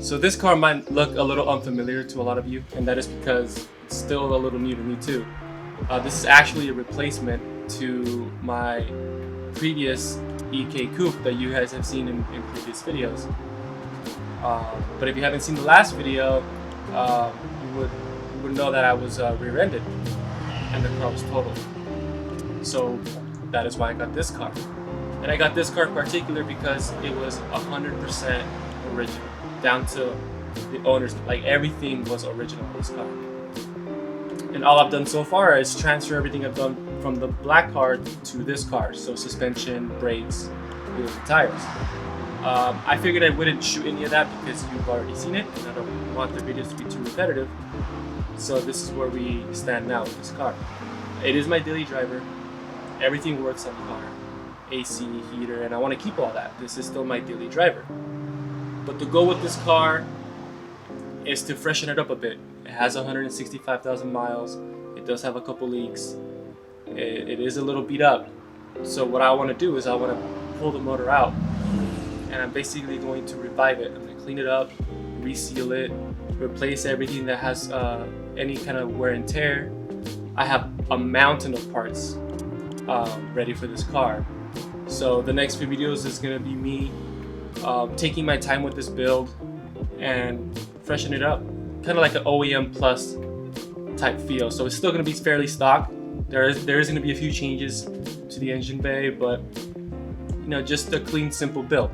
So this car might look a little unfamiliar to a lot of you, and that is because it's still a little new to me too. This is actually a replacement to my previous EK Coupe that you guys have seen in previous videos. But if you haven't seen the last video, you would know that I was rear-ended and the car was totaled. So that is why I got this car. And I got this car in particular because it was 100% original, down to the owners. Like, everything was original in this car. And all I've done so far is transfer everything I've done from the black car to this car. So suspension, brakes, wheels, and tires. I figured I wouldn't shoot any of that because you've already seen it, and I don't want the videos to be too repetitive. So this is where we stand now with this car. It is my daily driver. Everything works on the car. AC, heater, and I want to keep all that. This is still my daily driver. But the goal with this car is to freshen it up a bit. It has 165,000 miles. It does have a couple leaks. It is a little beat up. So what I want to do is I want to pull the motor out, and I'm basically going to revive it. I'm going to clean it up, reseal it, replace everything that has any kind of wear and tear. I have a mountain of parts ready for this car. So the next few videos is going to be me taking my time with this build and freshen it up, kind of like an OEM plus type feel. So it's still going to be fairly stock. There is going to be a few changes to the engine bay, but you know, just a clean, simple build.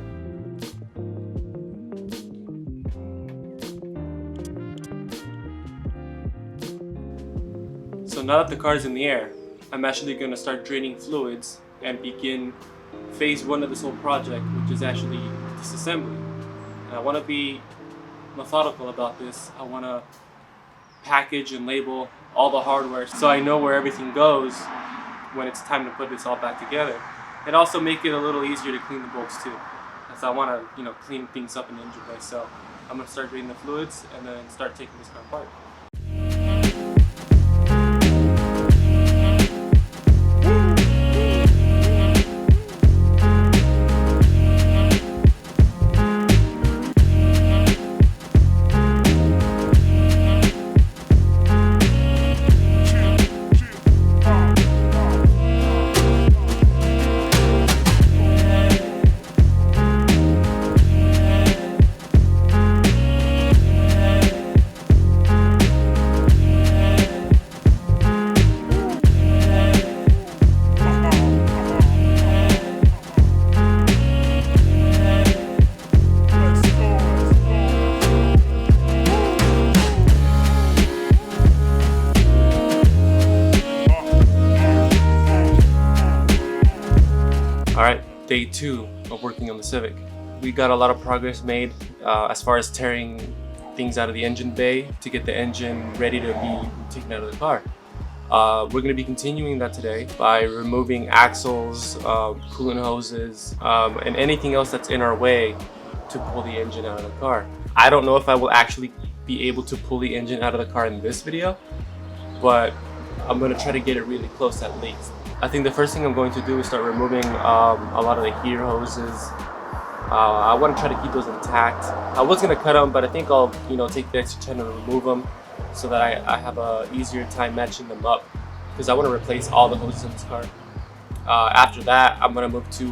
So now that the car is in the air, I'm actually going to start draining fluids and begin phase one of this whole project, which is actually disassembly. And I want to be methodical about this. I want to package and label all the hardware so I know where everything goes when it's time to put this all back together. And also make it a little easier to clean the bolts too, as I want to, you know, clean things up in the engine bay. So I'm going to start draining the fluids and then start taking this car apart. Alright, day 2 of working on the Civic. We got a lot of progress made as far as tearing things out of the engine bay to get the engine ready to be taken out of the car. We're going to be continuing that today by removing axles, coolant hoses, and anything else that's in our way to pull the engine out of the car. I don't know if I will actually be able to pull the engine out of the car in this video, but I'm going to try to get it really close at least. I think the first thing I'm going to do is start removing a lot of the heater hoses. I want to try to keep those intact. I was going to cut them, but I think I'll, you know, take the extra time to remove them so that I have a easier time matching them up, because I want to replace all the hoses in this car. After that, I'm going to move to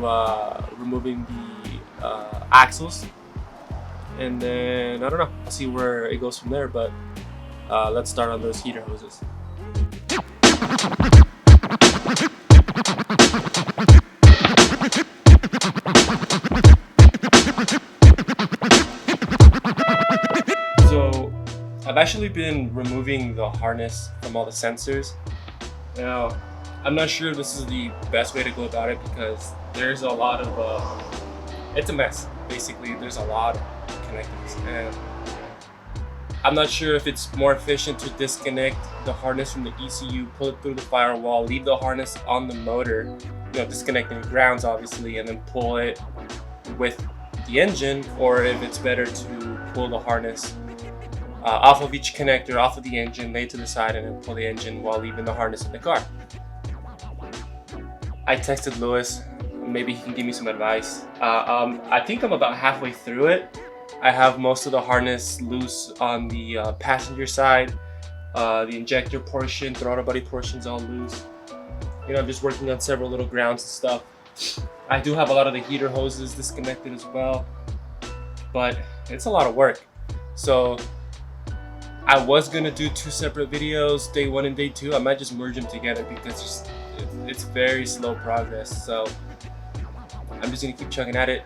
removing the axles, and then I don't know, I'll see where it goes from there, but let's start on those heater hoses. So I've actually been removing the harness from all the sensors. Now, I'm not sure if this is the best way to go about it because there's a lot of, it's a mess. Basically, there's a lot of connectors, and I'm not sure if it's more efficient to disconnect the harness from the ECU, pull it through the firewall, leave the harness on the motor, disconnecting the grounds obviously, and then pull it with the engine, or if it's better to pull the harness off of each connector, off of the engine, lay to the side, and then pull the engine while leaving the harness in the car. I texted Lewis, maybe he can give me some advice. I think I'm about halfway through it. I have most of the harness loose on the passenger side. The injector portion, throttle body portion's all loose. I'm just working on several little grounds and stuff. I do have a lot of the heater hoses disconnected as well, but it's a lot of work. So I was gonna do 2 separate videos, day 1 and day 2. I might just merge them together because it's very slow progress. So I'm just gonna keep chugging at it.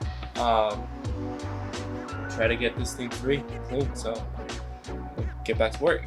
Try to get this thing clean. So get back to work.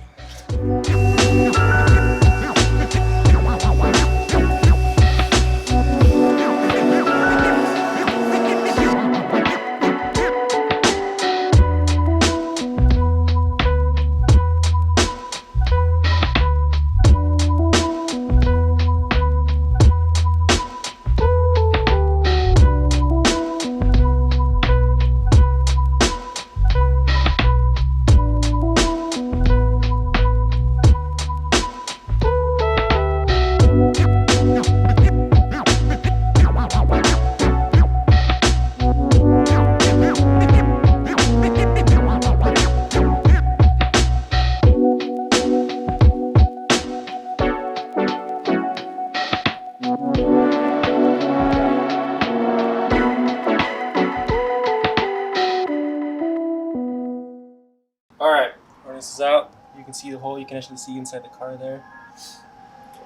Alright, harness is out. You can see the hole, you can actually see inside the car there.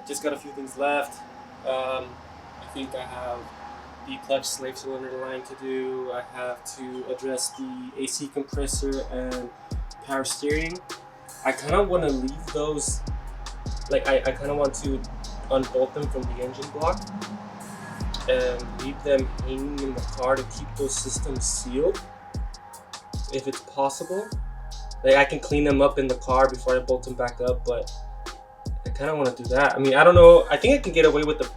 Just got a few things left. I think I have the clutch slave cylinder line to do. I have to address the AC compressor and power steering. I kind of want to leave those, I kind of want to unbolt them from the engine block and leave them hanging in the car to keep those systems sealed, if it's possible. I can clean them up in the car before I bolt them back up, but I kind of want to do that. I mean, I don't know. I think I can get away with the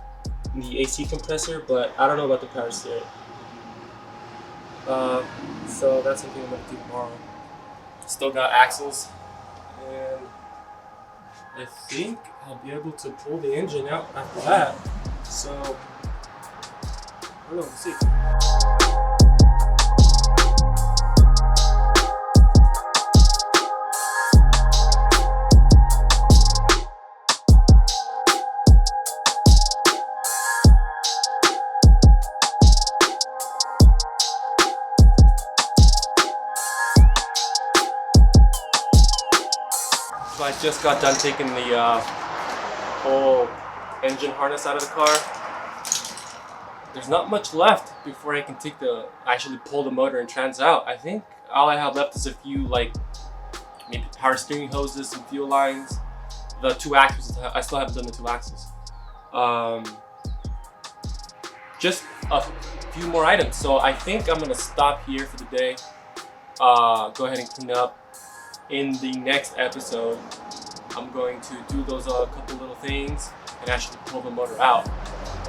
AC compressor, but I don't know about the power steering. So that's something I'm going to do tomorrow. Still got axles, and I think I'll be able to pull the engine out after that. So, I don't know, we'll see. So I just got done taking the whole engine harness out of the car. There's not much left before I can actually pull the motor and trans out. I think all I have left is a few maybe power steering hoses, some fuel lines, the 2 axles. I still haven't done the 2 axles. Just a few more items. So I think I'm gonna stop here for the day. Go ahead and clean up. In the next episode, I'm going to do those couple little things and actually pull the motor out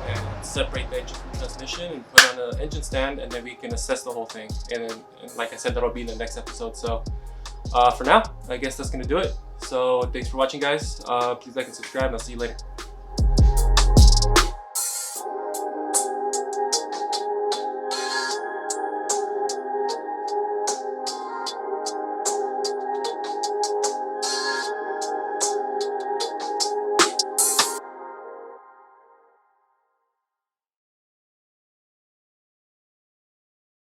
and separate the engine from the transmission and put on an engine stand, and then we can assess the whole thing. And like I said, that'll be in the next episode. So for now, I guess that's gonna do it. So thanks for watching, guys. Please like and subscribe, and I'll see you later.